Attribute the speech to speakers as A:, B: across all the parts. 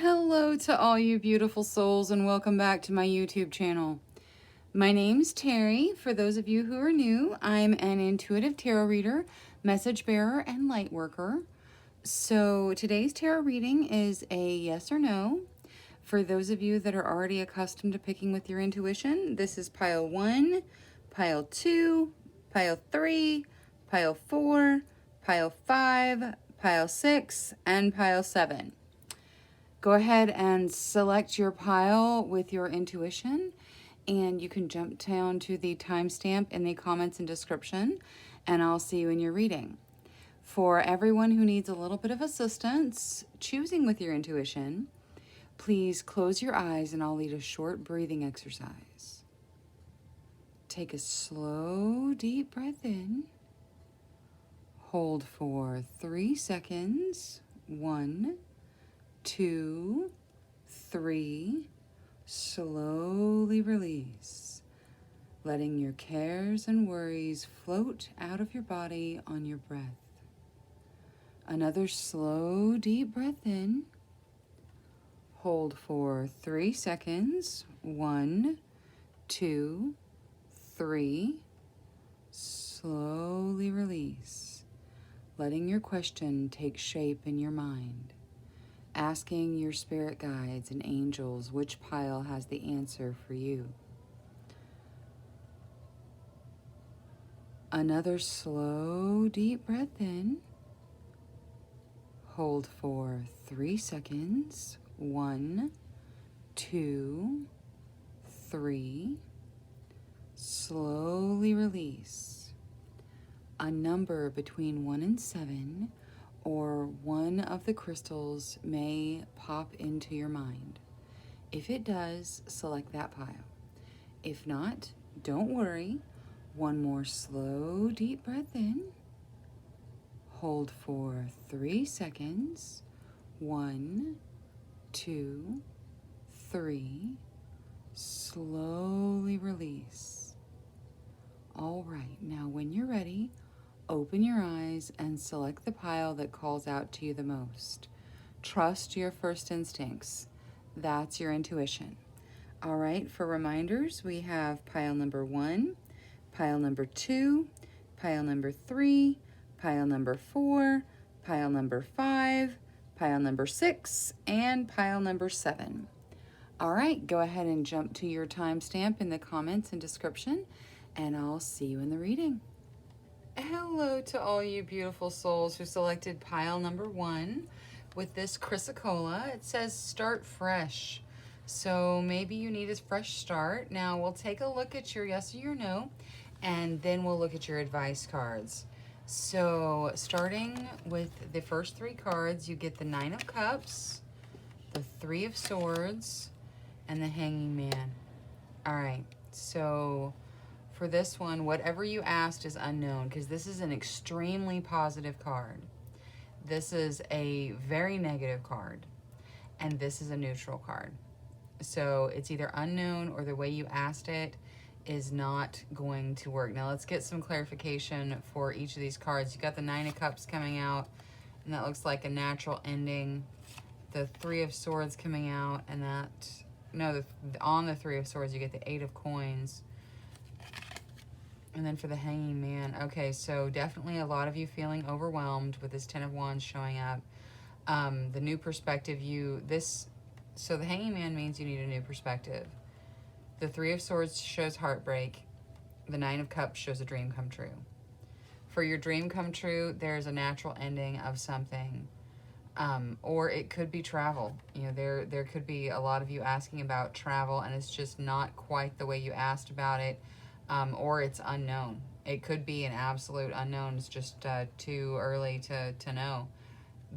A: Hello to all you beautiful souls and welcome back to my YouTube channel. My name's Terry. For those of you who are new, I'm an intuitive tarot reader, message bearer, and light worker. So today's tarot reading is a yes or no. For those of you that are already accustomed to picking with your intuition, this is pile 1, pile 2, pile 3, pile 4, pile 5, pile 6, and pile 7. Go ahead and select your pile with your intuition, and you can jump down to the timestamp in the comments and description, and I'll see you in your reading. For everyone who needs a little bit of assistance choosing with your intuition, please close your eyes and I'll lead a short breathing exercise. Take a slow, deep breath in. Hold for 3 seconds. 1, 2, 3. Slowly release, letting your cares and worries float out of your body on your breath. Another slow, deep breath in. Hold for 3 seconds. 1, 2, 3. Slowly release, letting your question take shape in your mind. Asking your spirit guides and angels which pile has the answer for you. Another slow, deep breath in. Hold for 3 seconds. 1, 2, 3. Slowly release. A number between 1 and 7 or one of the crystals may pop into your mind. If it does, select that pile. If not, don't worry. One more slow, deep breath in. Hold for 3 seconds. 1, 2, 3. Slowly release. All right, now when you're ready, open your eyes and select the pile that calls out to you the most. Trust your first instincts. That's your intuition. All right, for reminders, we have pile number 1, pile number 2, pile number 3, pile number 4, pile number 5, pile number 6, and pile number 7. All right, go ahead and jump to your timestamp in the comments and description, and I'll see you in the reading. Hello to all you beautiful souls who selected pile number 1 with this chrysocolla. It says start fresh. So maybe you need a fresh start. Now we'll take a look at your yes or your no, and then we'll look at your advice cards. So starting with the first 3 cards, you get the 9 of Cups, the 3 of Swords, and the Hanging Man. All right, so for this one, whatever you asked is unknown because this is an extremely positive card. This is a very negative card, and this is a neutral card. So it's either unknown or the way you asked it is not going to work. Now let's get some clarification for each of these cards. You got the 9 of Cups coming out, and that looks like a natural ending. The 3 of Swords coming out, and that, no, on the 3 of Swords you get the 8 of Coins. And then for the Hanging Man, okay, so definitely a lot of you feeling overwhelmed with this 10 of Wands showing up. The new perspective, so the Hanging Man means you need a new perspective. The 3 of Swords shows heartbreak. The 9 of Cups shows a dream come true. For your dream come true, there's a natural ending of something. Or it could be travel. You know, there could be a lot of you asking about travel, and it's just not quite the way you asked about it. Or it's unknown. It could be an absolute unknown. It's just too early to know.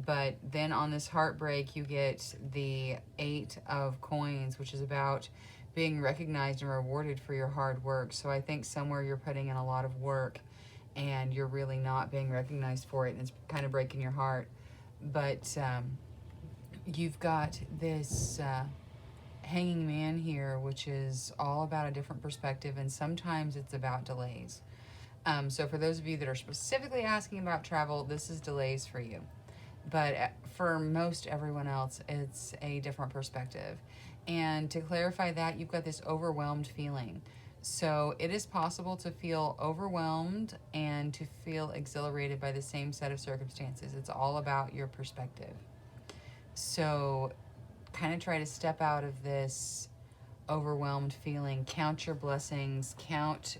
A: But then on this heartbreak, you get the 8 of Coins, which is about being recognized and rewarded for your hard work. So I think somewhere you're putting in a lot of work and you're really not being recognized for it, and it's kind of breaking your heart. But you've got this Hanging Man here, which is all about a different perspective, and sometimes it's about delays. So for those of you that are specifically asking about travel, this is delays for you. but for most everyone else, it's a different perspective. And to clarify that, you've got this overwhelmed feeling. So it is possible to feel overwhelmed and to feel exhilarated by the same set of circumstances. It's all about your perspective. So kind of try to step out of this overwhelmed feeling. Count your blessings. Count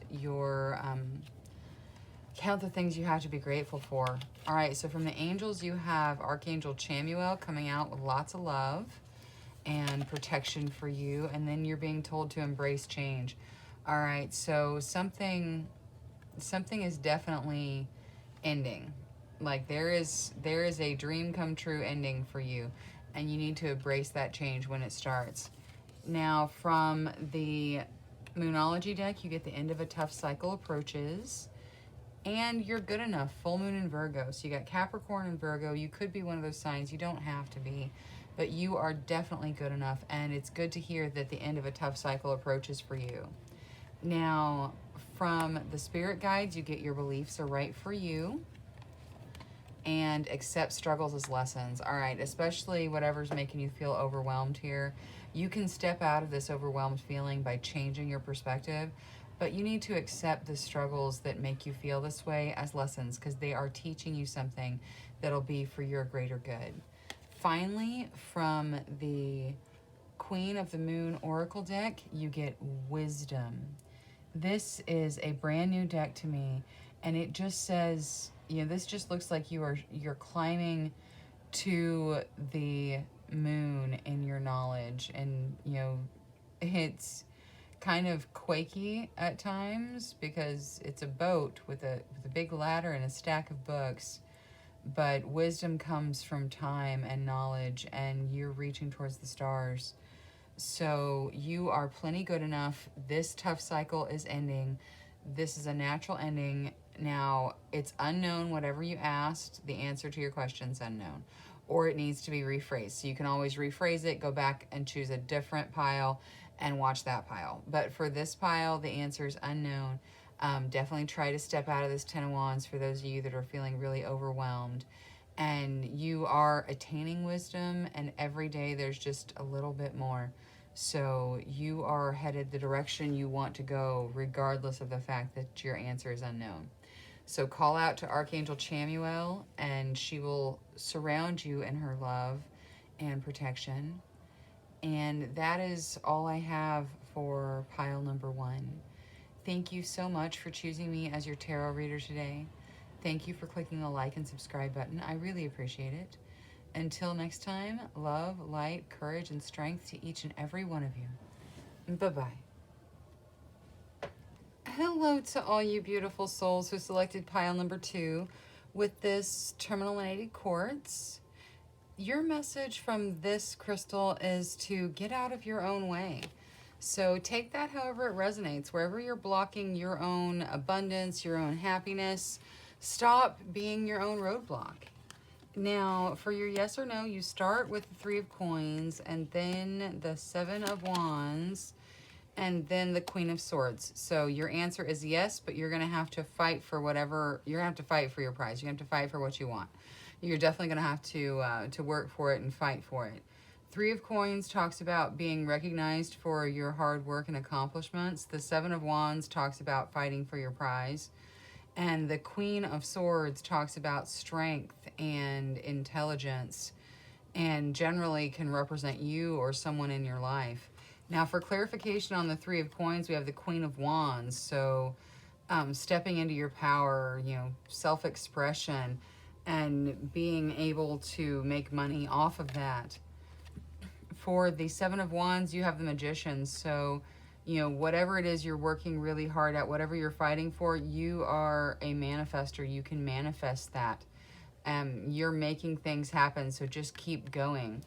A: the things you have to be grateful for. All right, so from the angels, you have Archangel Chamuel coming out with lots of love and protection for you, and then you're being told to embrace change. All right, so something is definitely ending. Like there is a dream come true ending for you, and you need to embrace that change when it starts. Now, from the Moonology deck, you get the end of a tough cycle approaches. And you're good enough. Full moon in Virgo. So you got Capricorn and Virgo. You could be one of those signs. You don't have to be. But you are definitely good enough. And it's good to hear that the end of a tough cycle approaches for you. Now, from the spirit guides, you get your beliefs are right for you. And accept struggles as lessons. All right, especially whatever's making you feel overwhelmed here. You can step out of this overwhelmed feeling by changing your perspective. But you need to accept the struggles that make you feel this way as lessons, because they are teaching you something that'll be for your greater good. Finally, from the Queen of the Moon Oracle deck, you get Wisdom. This is a brand new deck to me, and it just says, this just looks like you're climbing to the moon in your knowledge, and it's kind of quaky at times because it's a boat with a big ladder and a stack of books, but wisdom comes from time and knowledge, and you're reaching towards the stars. So you are plenty good enough. This tough cycle is ending. This is a natural ending. Now, it's unknown, whatever you asked, the answer to your question's unknown, or it needs to be rephrased. So you can always rephrase it, go back and choose a different pile and watch that pile. But for this pile, the answer is unknown. Definitely try to step out of this Ten of Wands for those of you that are feeling really overwhelmed. And you are attaining wisdom, and every day there's just a little bit more. So you are headed the direction you want to go, regardless of the fact that your answer is unknown. So call out to Archangel Chamuel, and she will surround you in her love and protection. And that is all I have for pile number 1. Thank you so much for choosing me as your tarot reader today. Thank you for clicking the like and subscribe button. I really appreciate it. Until next time, love, light, courage, and strength to each and every one of you. Bye-bye. Hello to all you beautiful souls who selected pile number 2 with this terminated quartz. Your message from this crystal is to get out of your own way. So take that however it resonates. Wherever you're blocking your own abundance, your own happiness, stop being your own roadblock. Now, for your yes or no, you start with the 3 of Coins, and then the 7 of Wands, and then the Queen of Swords. So your answer is yes, but you're going to have to fight for whatever, you're going to have to fight for your prize. You're going to have to fight for what you want. You're definitely going to have to work for it and fight for it. 3 of Coins talks about being recognized for your hard work and accomplishments. The 7 of Wands talks about fighting for your prize. And the Queen of Swords talks about strength and intelligence, and generally can represent you or someone in your life. Now, for clarification on the 3 of Coins, we have the Queen of Wands. So stepping into your power, self-expression, and being able to make money off of that. For the 7 of Wands, you have the Magician. So, whatever it is you're working really hard at, whatever you're fighting for, you are a manifester. You can manifest that. You're making things happen, so just keep going.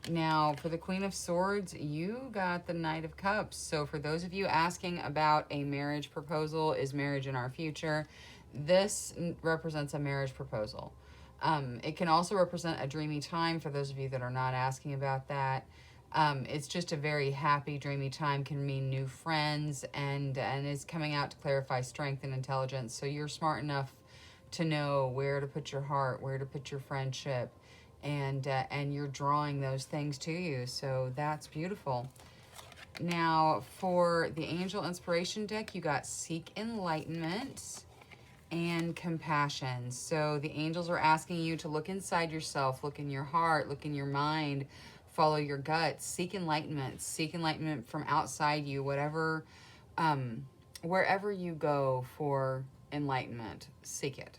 A: Now, for the Queen of Swords, you got the Knight of Cups. So for those of you asking about a marriage proposal, is marriage in our future? This represents a marriage proposal. It can also represent a dreamy time for those of you that are not asking about that. It's just a very happy, dreamy time, can mean new friends, and is coming out to clarify strength and intelligence. So you're smart enough to know where to put your heart, where to put your friendship, and you're drawing those things to you. So that's beautiful. Now, for the Angel Inspiration deck, you got Seek Enlightenment and Compassion. So the angels are asking you to look inside yourself, look in your heart, look in your mind, follow your gut, seek enlightenment from outside you, whatever, wherever you go for enlightenment, seek it.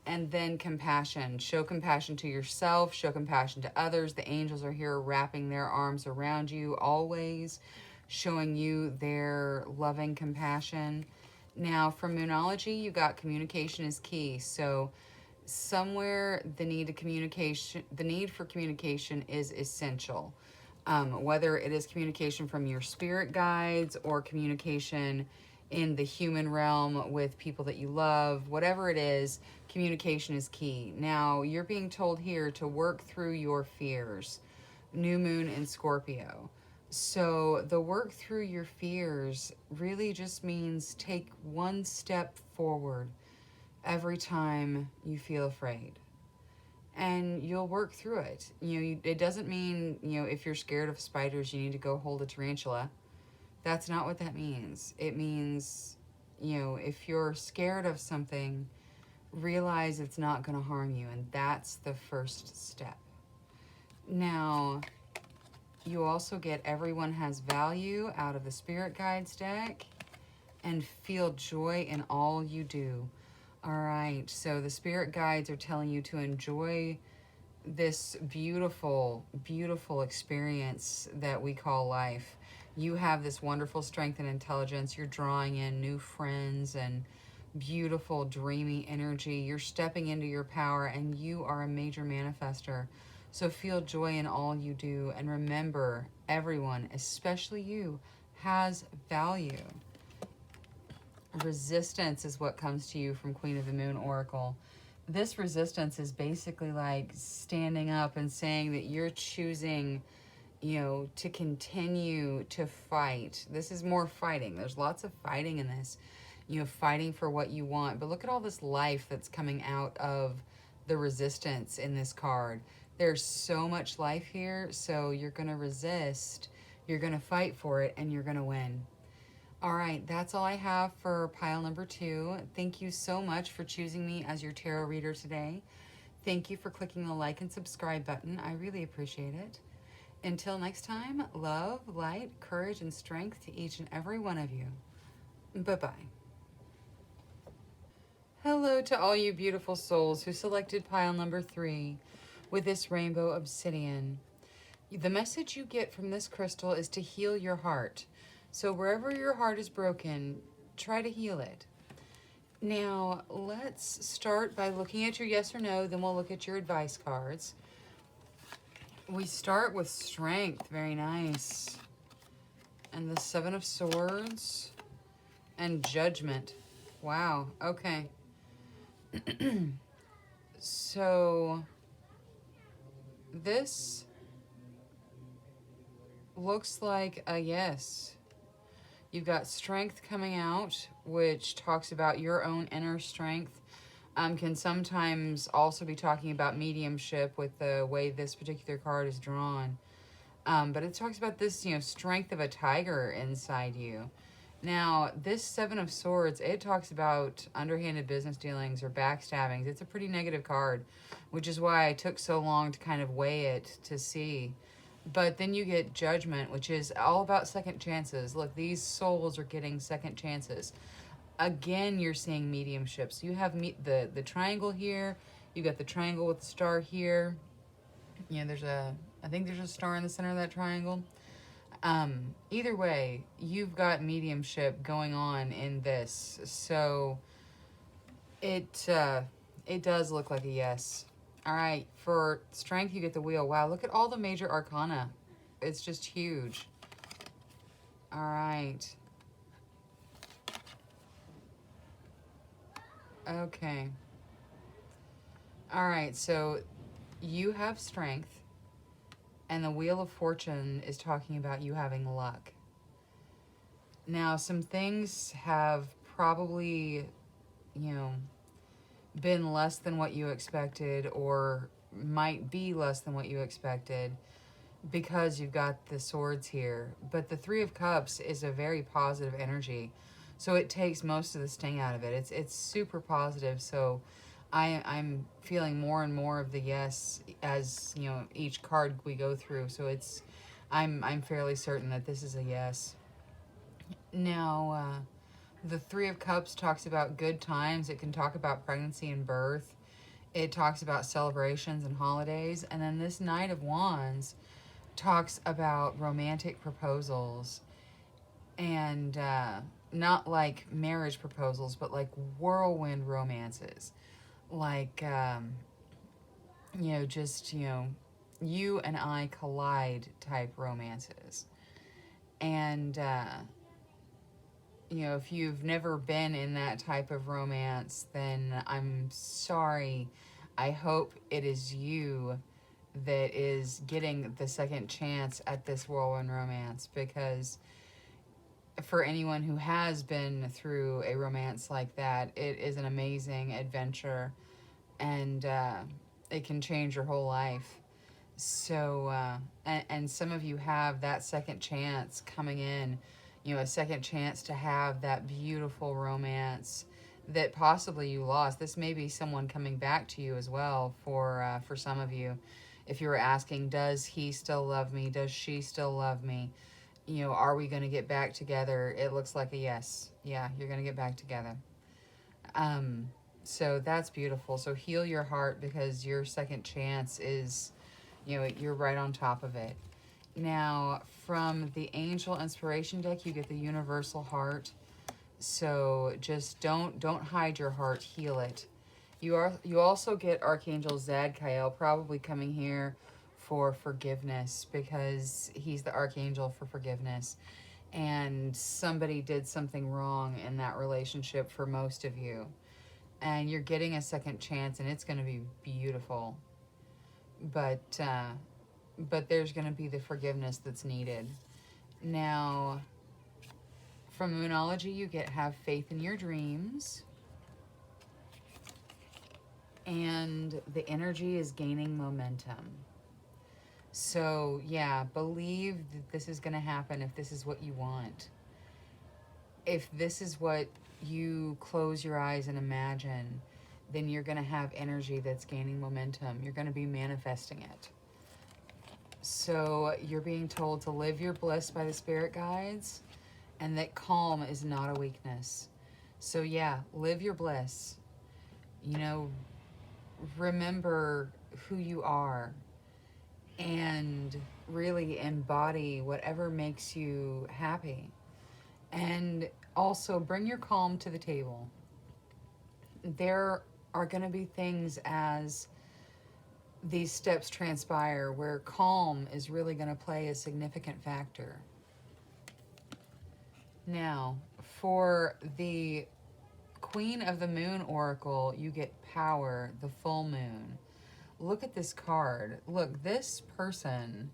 A: And then compassion. Show compassion to yourself, show compassion to others. The angels are here wrapping their arms around you always, showing you their loving compassion. Now, from Moonology, you got communication is key. So somewhere the need for communication is essential. Whether it is communication from your spirit guides or communication in the human realm with people that you love, whatever it is, communication is key. Now, you're being told here to work through your fears. New moon in Scorpio. So the work through your fears really just means take one step forward every time you feel afraid. And you'll work through it. It doesn't mean, if you're scared of spiders, you need to go hold a tarantula. That's not what that means. It means, if you're scared of something, realize it's not going to harm you. And that's the first step. Now, you also get Everyone Has Value out of the Spirit Guides deck, and feel joy in all you do. All right, so the Spirit Guides are telling you to enjoy this beautiful, beautiful experience that we call life. You have this wonderful strength and intelligence. You're drawing in new friends and beautiful, dreamy energy. You're stepping into your power, and you are a major manifester. So feel joy in all you do, and remember, everyone, especially you, has value. Resistance is what comes to you from Queen of the Moon Oracle. This resistance is basically like standing up and saying that you're choosing, to continue to fight. This is more fighting. There's lots of fighting in this, fighting for what you want. But look at all this life that's coming out of the resistance in this card. There's so much life here, so you're going to resist, you're going to fight for it, and you're going to win. All right, that's all I have for pile number 2. Thank you so much for choosing me as your tarot reader today. Thank you for clicking the like and subscribe button. I really appreciate it. Until next time, love, light, courage, and strength to each and every one of you. Bye-bye. Hello to all you beautiful souls who selected pile number 3 with this rainbow obsidian. The message you get from this crystal is to heal your heart. So wherever your heart is broken, try to heal it. Now, let's start by looking at your yes or no, then we'll look at your advice cards. We start with strength, very nice. And the 7 of Swords and judgment. Wow, okay. So, this looks like a yes. You've got strength coming out, which talks about your own inner strength. Can sometimes also be talking about mediumship with the way this particular card is drawn. But it talks about this, strength of a tiger inside you. Now, this 7 of Swords, it talks about underhanded business dealings or backstabbings. It's a pretty negative card, which is why I took so long to kind of weigh it to see. But then you get judgment, which is all about second chances. Look, these souls are getting second chances. Again, you're seeing mediumship. So you have the triangle here. You got the triangle with the star here. I think there's a star in the center of that triangle. Either way, you've got mediumship going on in this. So it does look like a yes. All right, for strength, you get the wheel. Wow, look at all the major arcana. It's just huge. All right. Okay. All right, so you have strength, and the Wheel of Fortune is talking about you having luck. Now, some things have probably, been less than what you expected, or might be less than what you expected because you've got the swords here. But the Three of Cups is a very positive energy. So it takes most of the sting out of it. It's super positive. So I'm feeling more and more of the yes as, you know, each card we go through. So I'm fairly certain that this is a yes. Now, the Three of Cups talks about good times. It can talk about pregnancy and birth. It talks about celebrations and holidays. And then this Knight of Wands talks about romantic proposals and not like marriage proposals, but like whirlwind romances. Like, you know, just, you know, you and I collide type romances. And, you know, if you've never been in that type of romance, then I'm sorry. I hope it is you that is getting the second chance at this whirlwind romance, because for anyone who has been through a romance like that, it is an amazing adventure, and it can change your whole life. So, and some of you have that second chance coming in, you know, a second chance to have that beautiful romance that possibly you lost. This may be someone coming back to you as well for some of you. If you were asking, does he still love me? Does she still love me? You know, are we going to get back together? It looks like a yes. Yeah, you're going to get back together. So that's beautiful. So heal your heart, because your second chance is, you know, you're right on top of it. Now, from the Angel Inspiration deck, you get the Universal Heart. So just don't hide your heart, heal it. You also get Archangel Zadkiel, probably coming here for forgiveness, because he's the archangel for forgiveness. And somebody did something wrong in that relationship for most of you. And you're getting a second chance, and it's going to be beautiful. But there's going to be the forgiveness that's needed. Now, from Moonology, you get have faith in your dreams. And the energy is gaining momentum. So, yeah, believe that this is going to happen if this is what you want. If this is what you close your eyes and imagine, then you're going to have energy that's gaining momentum. You're going to be manifesting it. So you're being told to live your bliss by the spirit guides, and that calm is not a weakness. So yeah, live your bliss. You know, remember who you are, and really embody whatever makes you happy. And also bring your calm to the table. There are going to be things as these steps transpire where calm is really going to play a significant factor. Now, for the Queen of the Moon Oracle, you get power, the full moon. Look at this card. Look, this person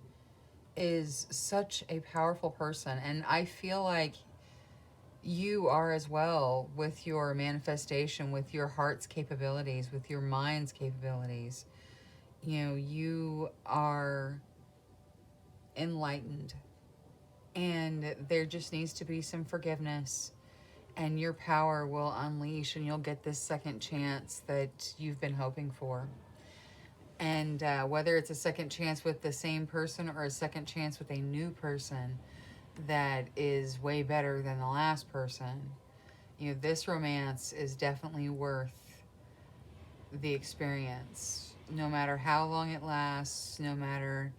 A: is such a powerful person, and I feel like you are as well, with your manifestation, with your heart's capabilities, with your mind's capabilities. You know, you are enlightened, and there just needs to be some forgiveness, and your power will unleash, and you'll get this second chance that you've been hoping for. And whether it's a second chance with the same person or a second chance with a new person that is way better than the last person, you know, this romance is definitely worth the experience. No matter how long it lasts, no matter,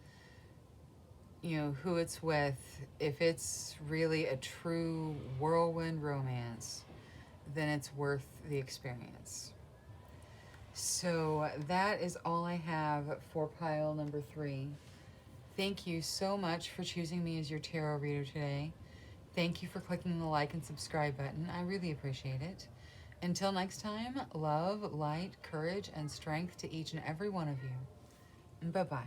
A: you know, who it's with, if it's really a true whirlwind romance, then it's worth the experience. So that is all I have for pile number 3. Thank you so much for choosing me as your tarot reader today. Thank you for clicking the like and subscribe button. I really appreciate it. Until next time, love, light, courage, and strength to each and every one of you. Bye-bye.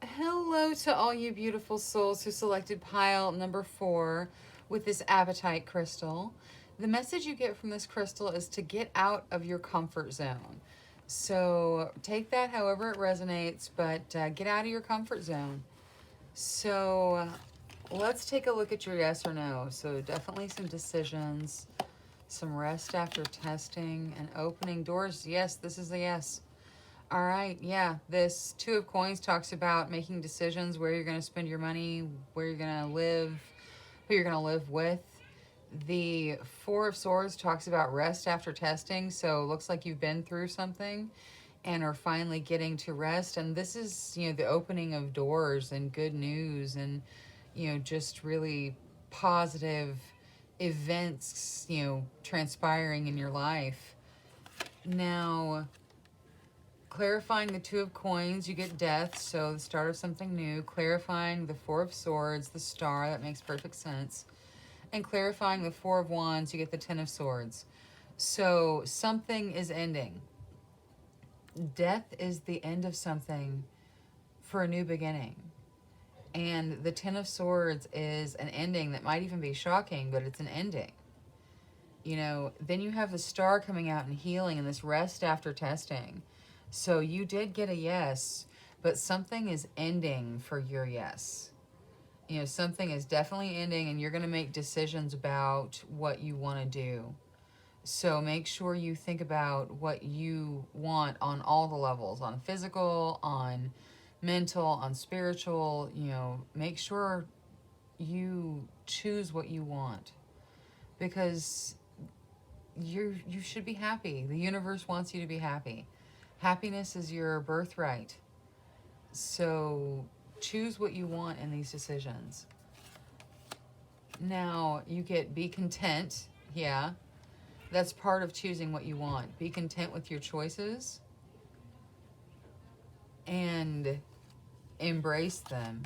A: Hello to all you beautiful souls who selected pile number 4 with this Appetite crystal. The message you get from this crystal is to get out of your comfort zone. So take that however it resonates, but get out of your comfort zone. So let's take a look at your yes or no. So definitely some decisions, some rest after testing, and opening doors. Yes, this is a yes. All right, yeah. This Two of Coins talks about making decisions, where you're going to spend your money, where you're going to live, who you're going to live with. The Four of Swords talks about rest after testing. So it looks like you've been through something and are finally getting to rest. And this is, the opening of doors and good news and, just really positive events, transpiring in your life. Now, clarifying the Two of Coins, you get death, so the start of something new. Clarifying the Four of Swords, the star, that makes perfect sense. And clarifying the Four of Wands, you get the Ten of Swords. So something is ending. Death is the end of something for a new beginning. And the Ten of Swords is an ending that might even be shocking, but it's an ending. Then you have the star coming out and healing and this rest after testing. So you did get a yes, but something is ending for your yes. Something is definitely ending, and you're going to make decisions about what you want to do. So make sure you think about what you want on all the levels, on physical, on mental, on spiritual. Make sure you choose what you want, because you should be happy. The universe wants you to be happy. Happiness is your birthright. So choose what you want in these decisions. Now you get be content. Yeah. That's part of choosing what you want. Be content with your choices and embrace them.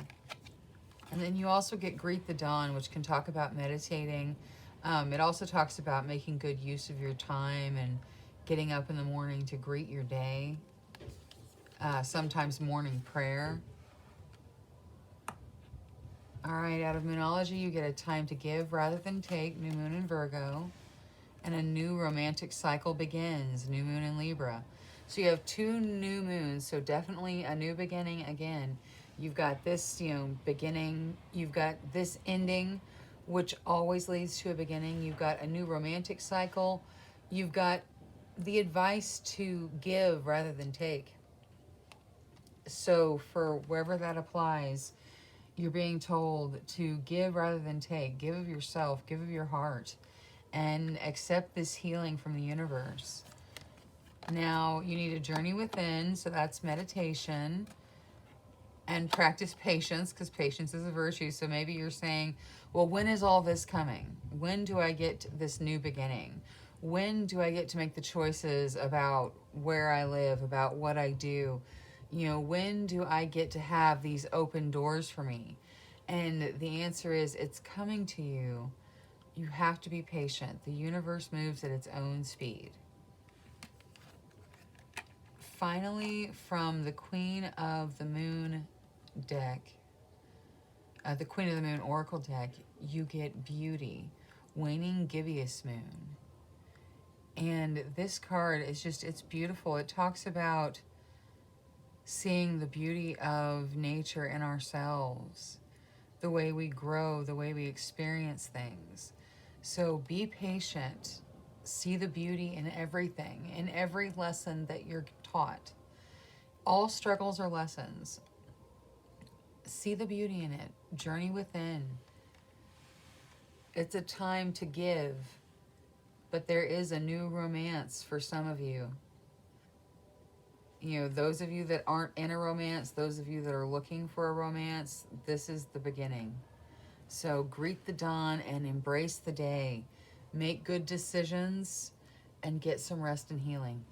A: And then you also get Greet the Dawn, which can talk about meditating. It also talks about making good use of your time and getting up in the morning to greet your day. Sometimes morning prayer. All right, out of Moonology, you get a time to give rather than take, New Moon in Virgo. And a new romantic cycle begins, New Moon in Libra. So you have two new moons, so definitely a new beginning again. You've got this, beginning. You've got this ending, which always leads to a beginning. You've got a new romantic cycle. You've got the advice to give rather than take. So for wherever that applies, you're being told to give rather than take. Give of yourself, give of your heart, and accept this healing from the universe. Now, you need a journey within, so that's meditation, and practice patience, because patience is a virtue. So maybe you're saying, well, when is all this coming? When do I get this new beginning? When do I get to make the choices about where I live, about what I do? When do I get to have these open doors for me? And the answer is, it's coming to you. You have to be patient. The universe moves at its own speed. Finally, from the Queen of the Moon deck, the Queen of the Moon Oracle deck, you get Beauty, Waning Gibeus Moon. And this card is it's beautiful. It talks about seeing the beauty of nature in ourselves, the way we grow, the way we experience things. So be patient. See the beauty in everything, in every lesson that you're taught. All struggles are lessons. See the beauty in it. Journey within. It's a time to give, but there is a new romance for some of you. Those of you that aren't in a romance, those of you that are looking for a romance, this is the beginning. So greet the dawn and embrace the day. Make good decisions and get some rest and healing.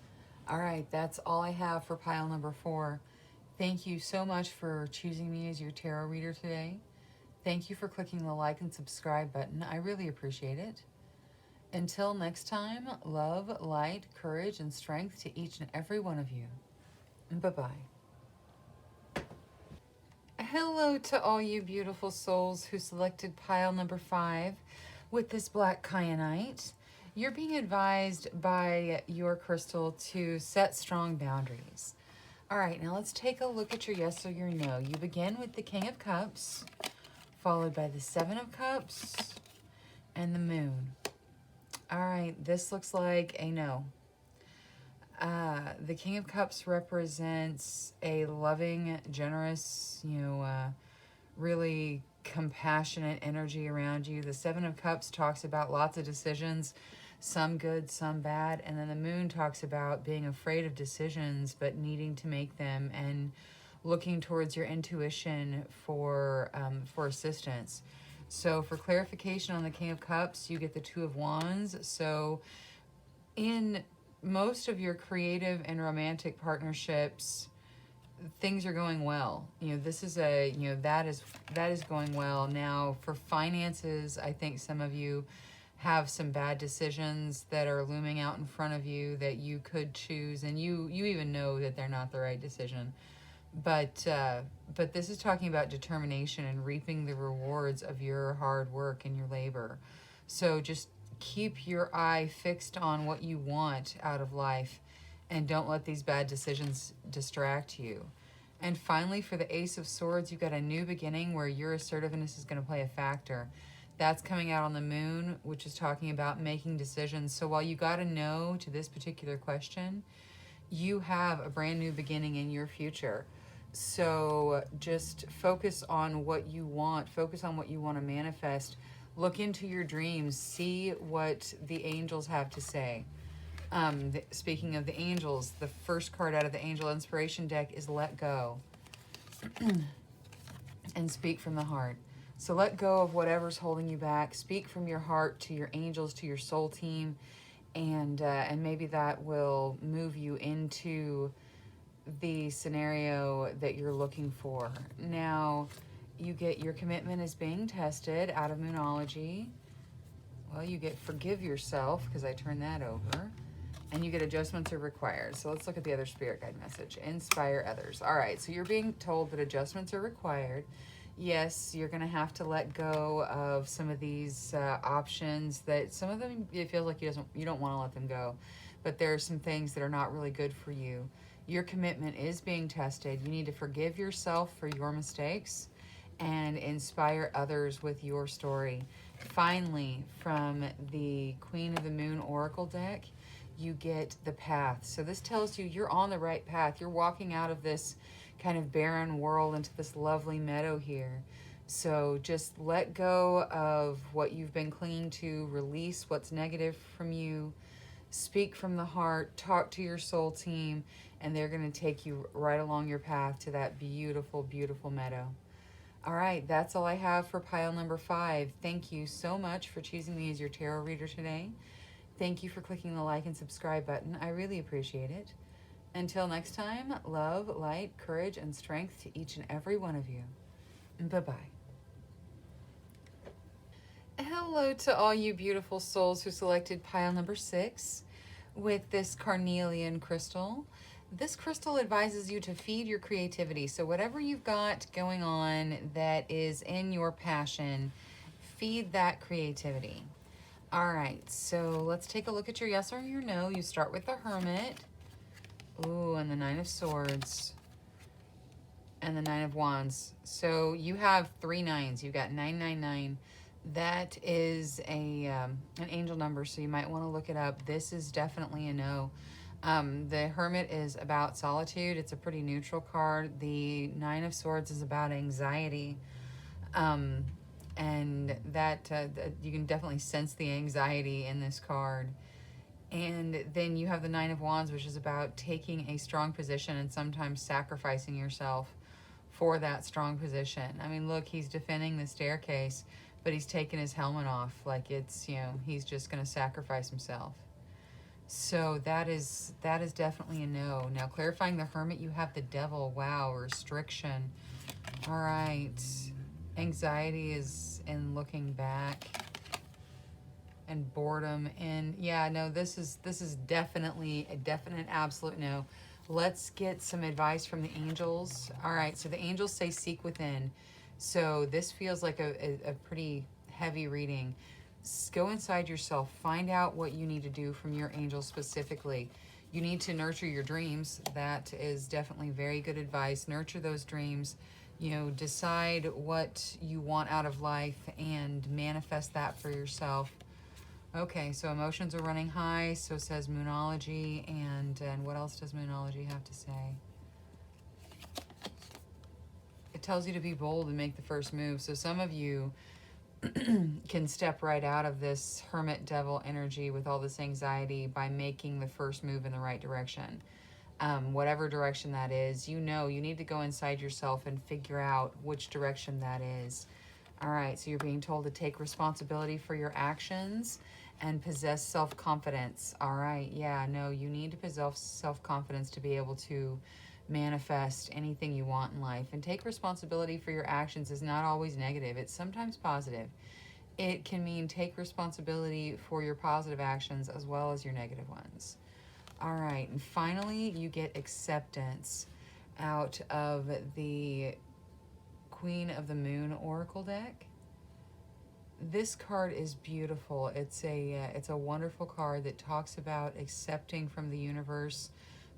A: All right, that's all I have for pile number 4. Thank you so much for choosing me as your tarot reader today. Thank you for clicking the like and subscribe button. I really appreciate it. Until next time, love, light, courage, and strength to each and every one of you. Bye-bye. Hello to all you beautiful souls who selected pile number 5 with this black kyanite. You're being advised by your crystal to set strong boundaries. All right, now let's take a look at your yes or your no. You begin with the King of Cups, followed by the Seven of Cups, and the Moon. All right, this looks like a no. The King of Cups represents a loving, generous, really compassionate energy around you. The Seven of Cups talks about lots of decisions, some good, some bad. And then the Moon talks about being afraid of decisions, but needing to make them and looking towards your intuition for assistance. So for clarification on the King of Cups, you get the Two of Wands. So in most of your creative and romantic partnerships, things are going well. This is that is going well. Now for finances, I think some of you have some bad decisions that are looming out in front of you that you could choose, and you even know that they're not the right decision. But this is talking about determination and reaping the rewards of your hard work and your labor. So just keep your eye fixed on what you want out of life, and don't let these bad decisions distract you. And finally, for the Ace of Swords, you've got a new beginning where your assertiveness is going to play a factor. That's coming out on the Moon, which is talking about making decisions. So while you got a no to this particular question, you have a brand new beginning in your future. So just focus on what you want. Focus on what you want to manifest. Look into your dreams. See what the angels have to say. Speaking of the angels, the first card out of the Angel Inspiration deck is Let Go and Speak from the Heart. So let go of whatever's holding you back. Speak from your heart to your angels, to your soul team, and maybe that will move you into the scenario that you're looking for. Now, you get your commitment is being tested out of Moonology. Well, you get forgive yourself, because I turned that over. And you get adjustments are required. So let's look at the other spirit guide message. Inspire others. All right, so you're being told that adjustments are required. Yes, you're going to have to let go of some of these options that some of them it feels like you don't want to let them go. But there are some things that are not really good for you. Your commitment is being tested. You need to forgive yourself for your mistakes and inspire others with your story. Finally, from the Queen of the Moon Oracle deck, you get the path. So this tells you you're on the right path. You're walking out of this kind of barren world into this lovely meadow here. So just let go of what you've been clinging to, release what's negative from you, speak from the heart, talk to your soul team, and they're going to take you right along your path to that beautiful, beautiful meadow. All right, that's all I have for pile number 5. Thank you so much for choosing me as your tarot reader today. Thank you for clicking the like and subscribe button. I really appreciate it. Until next time, love, light, courage, and strength to each and every one of you. Bye-bye. Hello to all you beautiful souls who selected pile number 6 with this carnelian crystal. This crystal advises you to feed your creativity. So whatever you've got going on that is in your passion, feed that creativity. All right, so let's take a look at your yes or your no. You start with the Hermit. Ooh, and the Nine of Swords. And the Nine of Wands. So you have 3 nines. You've got 999. That is an angel number, so you might want to look it up. This is definitely a no. The Hermit is about solitude. It's a pretty neutral card. The Nine of Swords is about anxiety. And that you can definitely sense the anxiety in this card. And then you have the Nine of Wands, which is about taking a strong position and sometimes sacrificing yourself for that strong position. I mean, look, he's defending the staircase, but he's taking his helmet off like it's, he's just going to sacrifice himself. So that is definitely a no. Now, clarifying the Hermit, you have the Devil. Wow, restriction. All right. Anxiety is in looking back, and boredom. And yeah, no, this is definitely a definite absolute no. Let's get some advice from the angels. All right, so the angels say seek within. So this feels like a pretty heavy reading. Go inside yourself. Find out what you need to do from your angels specifically. You need to nurture your dreams. That is definitely very good advice. Nurture those dreams. Decide what you want out of life and manifest that for yourself. Okay, so emotions are running high, so says Moonology. And what else does Moonology have to say? It tells you to be bold and make the first move. So some of you can step right out of this hermit devil energy with all this anxiety by making the first move in the right direction. Whatever direction that is, you need to go inside yourself and figure out which direction that is. All right, so you're being told to take responsibility for your actions and possess self-confidence. All right, yeah, no, you need to possess self-confidence to be able to manifest anything you want in life. And take responsibility for your actions is not always negative. It's sometimes positive. It can mean take responsibility for your positive actions as well as your negative ones. All right, and finally, you get acceptance out of the Queen of the Moon Oracle deck. This card is beautiful. It's a wonderful card that talks about accepting from the universe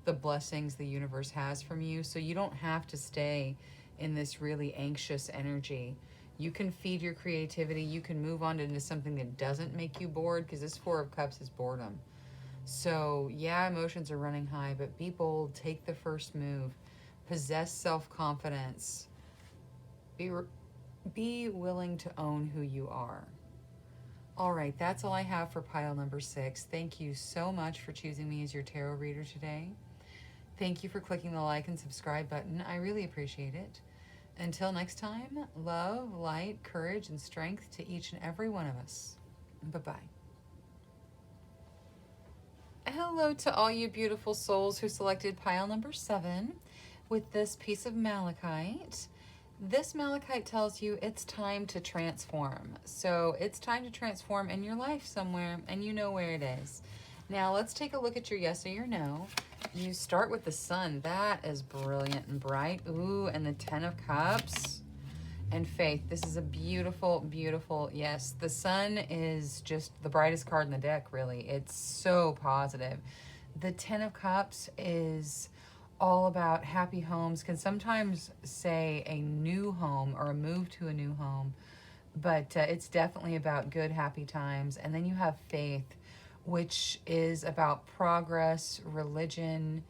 A: the blessings the universe has from you. So you don't have to stay in this really anxious energy. You can feed your creativity. You can move on into something that doesn't make you bored, because this Four of Cups is boredom. So yeah, emotions are running high, but be bold, take the first move, possess self-confidence, be willing to own who you are. All right, that's all I have for pile number 6. Thank you so much for choosing me as your tarot reader today. Thank you for clicking the like and subscribe button. I really appreciate it. Until next time, love, light, courage, and strength to each and every one of us. Bye-bye. Hello to all you beautiful souls who selected pile number 7 with this piece of malachite. This malachite tells you it's time to transform. So it's time to transform in your life somewhere, and you know where it is. Now let's take a look at your yes or your no. You start with the sun. That is brilliant and bright. Ooh, and the 10 of Cups and faith. This is a beautiful, beautiful yes. The sun is just the brightest card in the deck, really. It's so positive. The 10 of Cups is all about happy homes. Can sometimes say a new home or a move to a new home, but it's definitely about good, happy times. And then you have faith, which is about progress, religion.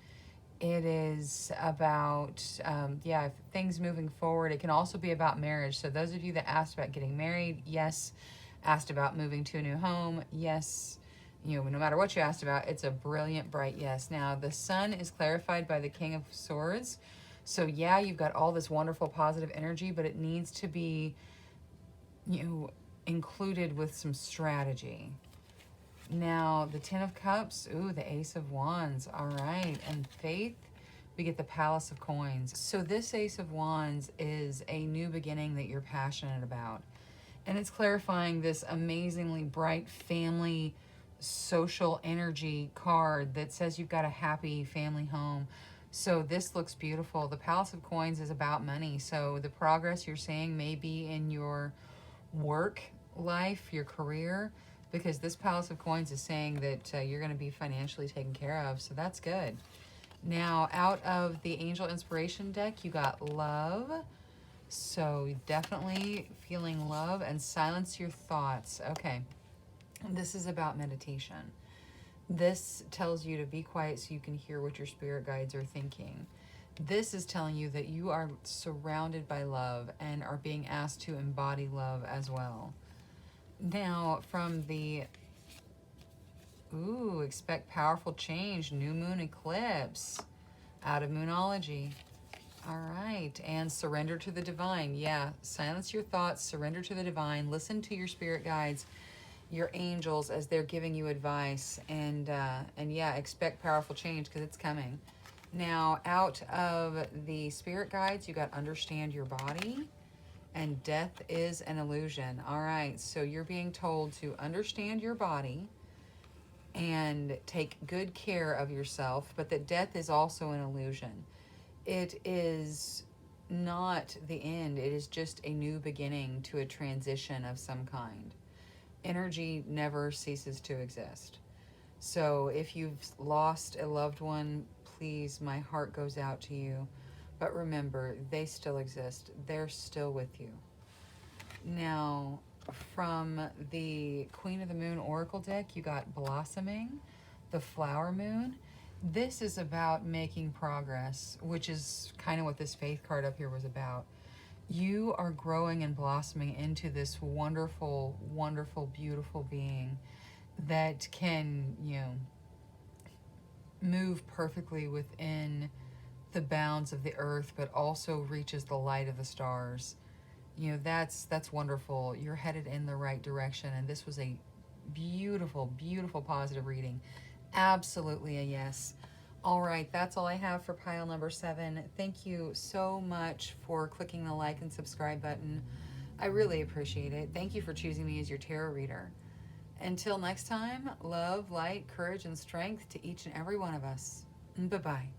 A: It is about, things moving forward. It can also be about marriage. So those of you that asked about getting married, yes. Asked about moving to a new home, yes. No matter what you asked about, it's a brilliant, bright yes. Now, the sun is clarified by the King of Swords. So yeah, you've got all this wonderful positive energy, but it needs to be, included with some strategy. Now, the 10 of Cups, ooh, the Ace of Wands, all right. And faith, we get the Palace of Coins. So this Ace of Wands is a new beginning that you're passionate about. And it's clarifying this amazingly bright family, social energy card that says you've got a happy family home. So this looks beautiful. The Palace of Coins is about money. So the progress you're seeing may be in your work life, your career, because this Palace of Coins is saying that you're going to be financially taken care of. So that's good. Now, out of the Angel Inspiration deck, you got love. So definitely feeling love and silence your thoughts. Okay. This is about meditation. This tells you to be quiet so you can hear what your spirit guides are thinking. This is telling you that you are surrounded by love and are being asked to embody love as well. Now, from the, expect powerful change, new moon eclipse, out of Moonology. All right, and surrender to the divine. Yeah, silence your thoughts, surrender to the divine, listen to your spirit guides, your angels as they're giving you advice, and yeah, expect powerful change because it's coming. Now, out of the spirit guides, you got understand your body. And death is an illusion. All right, so you're being told to understand your body and take good care of yourself, but that death is also an illusion. It is not the end. It is just a new beginning to a transition of some kind. energy never ceases to exist. So if you've lost a loved one, please, my heart goes out to you. But remember, they still exist. They're still with you. Now, from the Queen of the Moon Oracle deck, you got Blossoming, the Flower Moon. This is about making progress, which is kind of what this Faith card up here was about. You are growing and blossoming into this wonderful, wonderful, beautiful being that can, move perfectly within the bounds of the earth, but also reaches the light of the stars. That's wonderful. You're headed in the right direction, and this was a beautiful, beautiful positive reading. Absolutely a yes. All right, that's all I have for pile number 7. Thank you so much for clicking the like and subscribe button. I really appreciate it. Thank you for choosing me as your tarot reader. Until next time, love, light, courage, and strength to each and every one of us. Bye-bye.